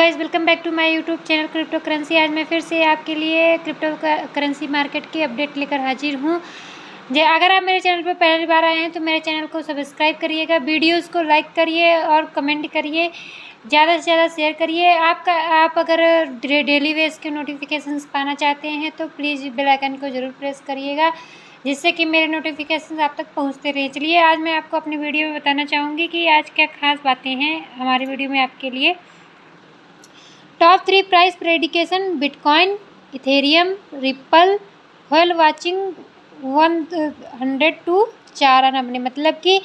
Guys, welcome back to my YouTube channel crypto currency. आज मैं फिर से आपके लिए क्रिप्टो करेंसी मार्केट की अपडेट लेकर हाजिर हूँ। अगर आप मेरे चैनल पर पहली बार आए हैं तो मेरे चैनल को सब्सक्राइब करिएगा, वीडियोस को लाइक करिए और कमेंट करिए, ज़्यादा से ज़्यादा शेयर करिए। आप अगर डेली बेस के नोटिफिकेशंस पाना चाहते हैं तो प्लीज़ बेल आइकन को ज़रूर प्रेस करिएगा, जिससे कि मेरे नोटिफिकेशंस आप तक पहुंचते रहे। चलिए, आज मैं आपको अपनी वीडियो में बताना चाहूँगी कि आज क्या खास बातें हैं हमारी वीडियो में आपके लिए। Top 3 price prediction: bitcoin, Ethereum, ripple, while watching 100 to 4 आना। मतलब कि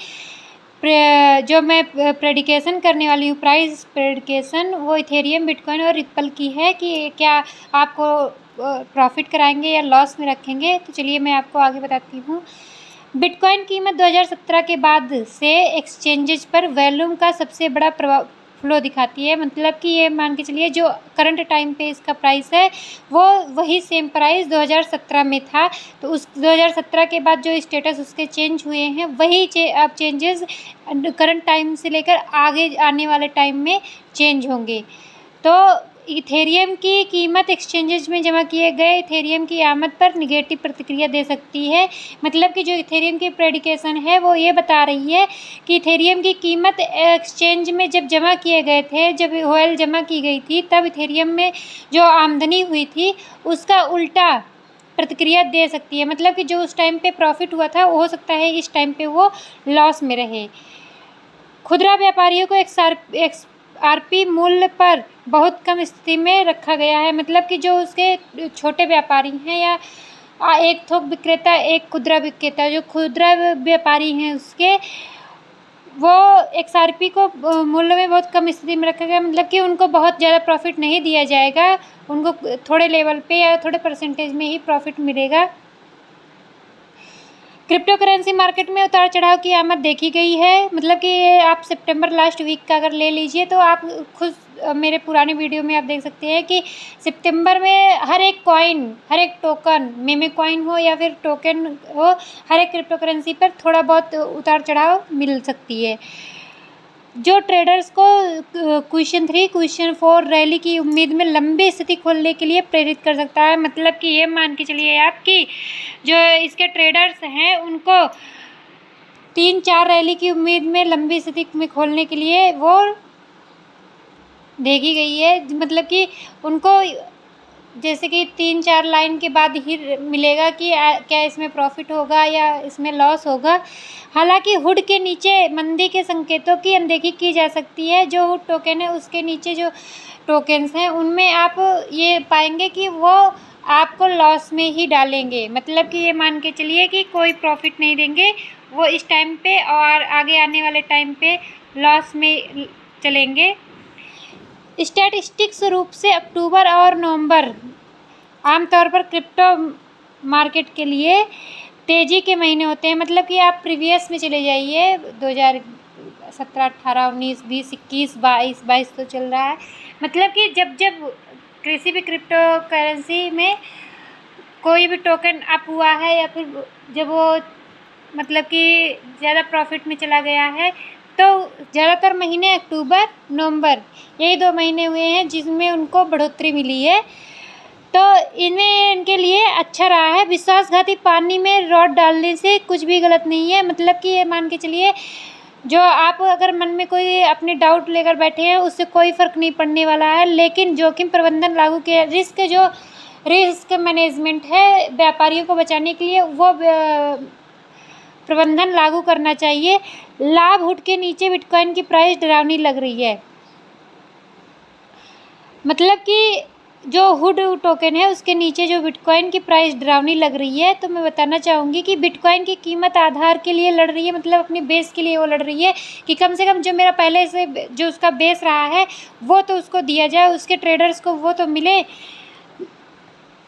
जो मैं प्रेडिक्शन करने वाली हूँ, प्राइस प्रेडिक्शन, वो इथेरियम, बिटकॉइन और रिपल की है कि क्या आपको प्रॉफिट कराएंगे या लॉस में रखेंगे। तो चलिए मैं आपको आगे बताती हूँ। बिटकॉइन कीमत 2017 के बाद से एक्सचेंजेस पर वॉल्यूम का सबसे बड़ा प्रभाव फ्लो दिखाती है। मतलब कि ये मान के चलिए जो करंट टाइम पे इसका प्राइस है वो वही सेम प्राइस 2017 में था। तो उस 2017 के बाद जो स्टेटस उसके चेंज हुए हैं वही अब चेंजेस करंट टाइम से लेकर आगे आने वाले टाइम में चेंज होंगे। तो इथेरियम की कीमत एक्सचेंजेस में जमा किए गए इथेरियम की आमद पर निगेटिव प्रतिक्रिया दे सकती है। मतलब कि जो इथेरियम की प्रेडिक्शन है वो ये बता रही है कि इथेरियम की कीमत एक्सचेंज में जब जमा किए गए थे, जब व्हाइल जमा की गई थी, तब इथेरियम में जो आमदनी हुई थी उसका उल्टा प्रतिक्रिया दे सकती है। मतलब कि जो उस टाइम पे प्रॉफिट हुआ था हो सकता है इस टाइम पे वो लॉस में रहे। खुदरा व्यापारियों को XRP मूल्य पर बहुत कम स्थिति में रखा गया है। मतलब कि जो उसके छोटे व्यापारी हैं या एक थोक विक्रेता, एक खुदरा विक्रेता, जो खुदरा व्यापारी हैं उसके वो XRP को मूल्य में बहुत कम स्थिति में रखा गया। मतलब कि उनको बहुत ज़्यादा प्रॉफिट नहीं दिया जाएगा, उनको थोड़े लेवल पे या थोड़े परसेंटेज में ही प्रॉफिट मिलेगा। क्रिप्टो करेंसी मार्केट में उतार चढ़ाव की आमद देखी गई है। मतलब कि आप सितंबर लास्ट वीक का अगर ले लीजिए तो आप खुद मेरे पुराने वीडियो में आप देख सकते हैं कि सितंबर में हर एक कॉइन, हर एक टोकन, मेमे कॉइन हो या फिर टोकन हो, हर एक क्रिप्टो करेंसी पर थोड़ा बहुत उतार चढ़ाव मिल सकती है, जो ट्रेडर्स को क्वेश्चन 3, क्वेश्चन 4 रैली की उम्मीद में लंबी स्थिति खोलने के लिए प्रेरित कर सकता है। मतलब कि ये मान के चलिए आप कि जो इसके ट्रेडर्स हैं उनको 3-4 रैली की उम्मीद में लंबी स्थिति में खोलने के लिए वो देखी गई है। मतलब कि उनको जैसे कि 3-4 लाइन के बाद ही मिलेगा कि क्या इसमें प्रॉफिट होगा या इसमें लॉस होगा। हालांकि हुड के नीचे मंदी के संकेतों की अनदेखी की जा सकती है। जो हुड टोकन है उसके नीचे जो टोकन्स हैं उनमें आप ये पाएंगे कि वो आपको लॉस में ही डालेंगे। मतलब कि ये मान के चलिए कि कोई प्रॉफिट नहीं देंगे, वो इस टाइम पे और आगे आने वाले टाइम पे लॉस में चलेंगे। स्टैटिस्टिक्स रूप से अक्टूबर और नवंबर आमतौर पर क्रिप्टो मार्केट के लिए तेज़ी के महीने होते हैं। मतलब कि आप प्रीवियस में चले जाइए, 2017, 18, 19, 20, 21, 22 तो चल रहा है। मतलब कि जब किसी भी क्रिप्टो करेंसी में कोई भी टोकन अप हुआ है या फिर जब वो मतलब कि ज़्यादा प्रॉफिट में चला गया है, तो ज़्यादातर महीने अक्टूबर, नवंबर, यही 2 महीने हुए हैं जिसमें उनको बढ़ोतरी मिली है। तो इनके लिए अच्छा रहा है। विश्वासघाती पानी में रॉड डालने से कुछ भी गलत नहीं है। मतलब कि ये मान के चलिए जो आप अगर मन में कोई अपने डाउट लेकर बैठे हैं उससे कोई फ़र्क नहीं पड़ने वाला है। लेकिन जोखिम प्रबंधन लागू किया, रिस्क मैनेजमेंट है व्यापारियों को बचाने के लिए, वो प्रबंधन लागू करना चाहिए। लाभ हुड के नीचे बिटकॉइन की प्राइस डरावनी लग रही है। मतलब कि जो हुड टोकन है उसके नीचे जो बिटकॉइन की प्राइस डरावनी लग रही है। तो मैं बताना चाहूँगी कि बिटकॉइन की कीमत आधार के लिए लड़ रही है। मतलब अपने बेस के लिए वो लड़ रही है कि कम से कम जो मेरा पहले से जो उसका बेस रहा है वो तो उसको दिया जाए, उसके ट्रेडर्स को वो तो मिले।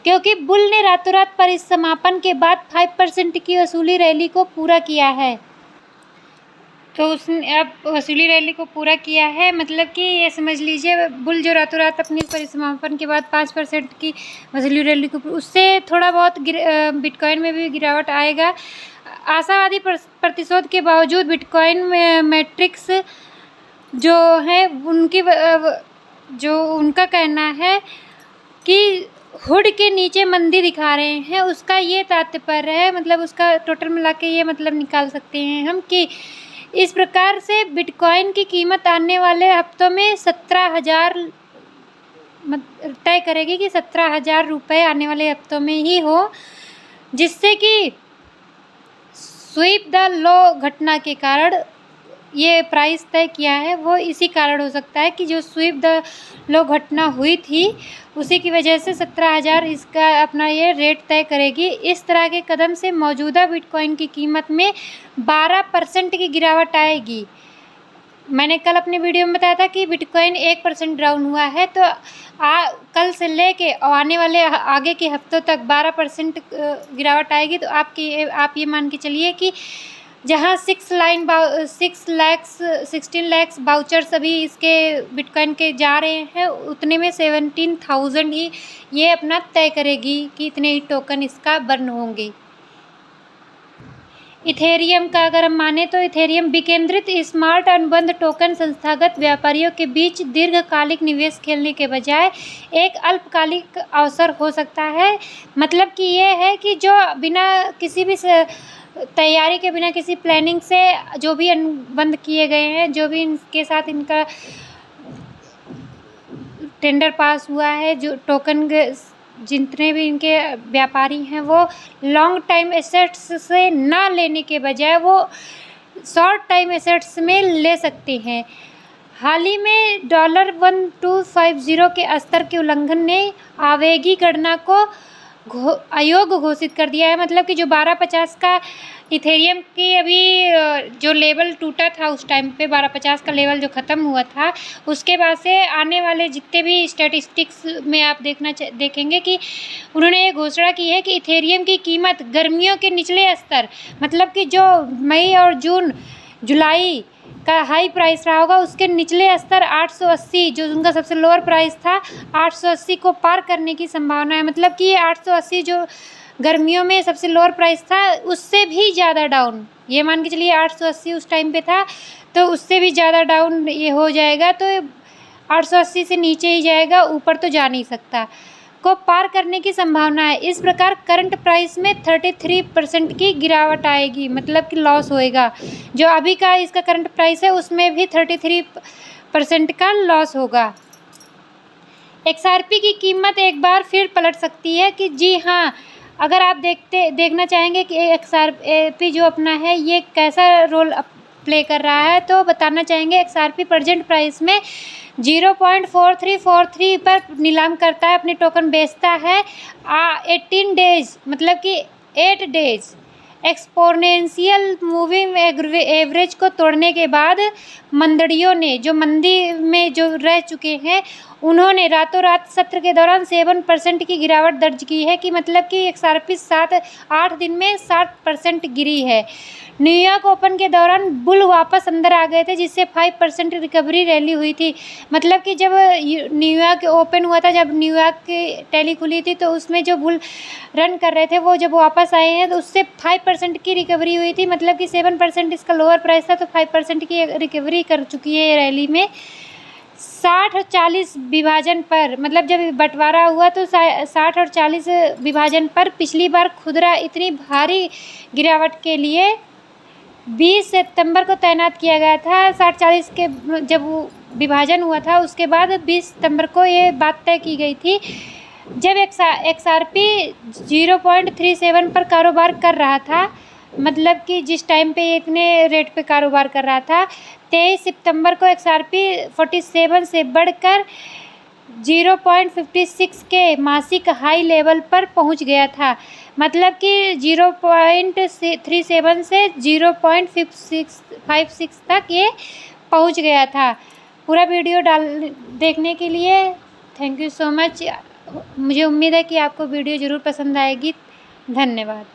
क्योंकि बुल ने रातों रात परिसमापन के बाद 5% की वसूली रैली को पूरा किया है। तो उसने अब वसूली रैली को पूरा किया है। मतलब कि ये समझ लीजिए बुल जो रातों रात अपनी परिसमापन के बाद 5% की वसूली रैली को, उससे थोड़ा बहुत बिटकॉइन में भी गिरावट आएगा। आशावादी प्रतिशोध के बावजूद बिटकॉइन मैट्रिक्स जो है उनकी जो उनका कहना है कि हुड के नीचे मंदी दिखा रहे हैं, उसका ये तात्पर्य है, मतलब उसका टोटल मिला के ये मतलब निकाल सकते हैं हम कि इस प्रकार से बिटकॉइन की कीमत आने वाले हफ्तों में 17,000 तय करेगी कि 17,000 रुपये आने वाले हफ्तों में ही हो, जिससे कि स्वीप द लो घटना के कारण ये प्राइस तय किया है। वो इसी कारण हो सकता है कि जो स्वीप द लो घटना हुई थी उसी की वजह से 17,000 इसका अपना ये रेट तय करेगी। इस तरह के कदम से मौजूदा बिटकॉइन की कीमत में 12% की गिरावट आएगी। मैंने कल अपने वीडियो में बताया था कि बिटकॉइन 1% डाउन हुआ है, तो कल से लेके आने वाले आगे के हफ्तों तक 12% गिरावट आएगी। तो आप ये मान के चलिए कि जहाँ 16 लाख वाउचर्स अभी इसके बिटकॉइन के जा रहे हैं, उतने में 17,000 ही ये अपना तय करेगी कि इतने ही टोकन इसका बर्न होंगे। इथेरियम का अगर हम माने तो इथेरियम विकेंद्रित स्मार्ट अनुबंध टोकन संस्थागत व्यापारियों के बीच दीर्घकालिक निवेश खेलने के बजाय एक अल्पकालिक अवसर हो सकता है। मतलब कि ये है कि जो बिना किसी भी तैयारी के, बिना किसी प्लानिंग से जो भी अनुबंध किए गए हैं, जो भी इनके साथ इनका टेंडर पास हुआ है, जो टोकन जितने भी इनके व्यापारी हैं वो लॉन्ग टाइम एसेट्स से ना लेने के बजाय वो शॉर्ट टाइम एसेट्स में ले सकते हैं। हाल ही में $1250 के स्तर के उल्लंघन ने आवेगी गणना को अयोग्य घोषित कर दिया है। मतलब कि जो 1250 का इथेरियम की अभी जो लेवल टूटा था उस टाइम पे 1250 का लेवल जो ख़त्म हुआ था, उसके बाद से आने वाले जितने भी स्टैटिस्टिक्स में आप देखेंगे कि उन्होंने ये घोषणा की है कि इथेरियम की कीमत गर्मियों के निचले स्तर, मतलब कि जो मई और जुलाई का हाई प्राइस रहा होगा, उसके निचले स्तर 880, जो उनका सबसे लोअर प्राइस था, 880 को पार करने की संभावना है। मतलब कि ये 880 जो गर्मियों में सबसे लोअर प्राइस था उससे भी ज़्यादा डाउन, ये मान के चलिए 880 उस टाइम पे था, तो उससे भी ज़्यादा डाउन ये हो जाएगा, तो 880 से नीचे ही जाएगा, ऊपर तो जा नहीं सकता, को पार करने की संभावना है। इस प्रकार करंट प्राइस में 33% की गिरावट आएगी, मतलब कि लॉस होएगा। जो अभी का इसका करंट प्राइस है उसमें भी 33% का लॉस होगा। XRP की कीमत एक बार फिर पलट सकती है कि जी हाँ, अगर आप देखना चाहेंगे कि XRP जो अपना है ये कैसा रोल प्ले कर रहा है, तो बताना चाहेंगे XRP प्रेजेंट प्राइस में 0.4343 पर नीलाम करता है, अपने टोकन बेचता है 18 डेज, मतलब कि 8 डेज एक्सपोनेंशियल मूविंग एवरेज को तोड़ने के बाद मंदड़ियों ने, जो मंदी में जो रह चुके हैं, उन्होंने रातों रात सत्र के दौरान 7% की गिरावट दर्ज की है, कि मतलब कि XRP 7-8 दिन में 60% गिरी है। न्यूयॉर्क ओपन के दौरान बुल वापस अंदर आ गए थे, जिससे 5% रिकवरी रैली हुई थी। मतलब कि जब न्यूयॉर्क ओपन हुआ था, जब न्यूयॉर्क की टैली खुली थी, तो उसमें जो बुल रन कर रहे थे वो जब वापस आए हैं तो उससे 5% की रिकवरी हुई थी। मतलब कि 7% इसका लोअर प्राइस था, तो 5% की रिकवरी कर चुकी है रैली में। 60 और 40 विभाजन पर, मतलब जब बंटवारा हुआ तो 60 और 40 विभाजन पर पिछली बार खुदरा इतनी भारी गिरावट के लिए 20 सितंबर को तैनात किया गया था। 60-40 के जब वो विभाजन हुआ था उसके बाद 20 सितंबर को ये बात तय की गई थी, जब XRP 0.37 पर कारोबार कर रहा था। मतलब कि जिस टाइम पे ये इतने रेट पे कारोबार कर रहा था, 23 सितंबर को XRP 47 से बढ़कर 0.56 के मासिक हाई लेवल पर पहुंच गया था। मतलब कि 0.37 से 0.56 तक ये पहुंच गया था। पूरा वीडियो देखने के लिए थैंक यू सो मच। मुझे उम्मीद है कि आपको वीडियो ज़रूर पसंद आएगी। धन्यवाद।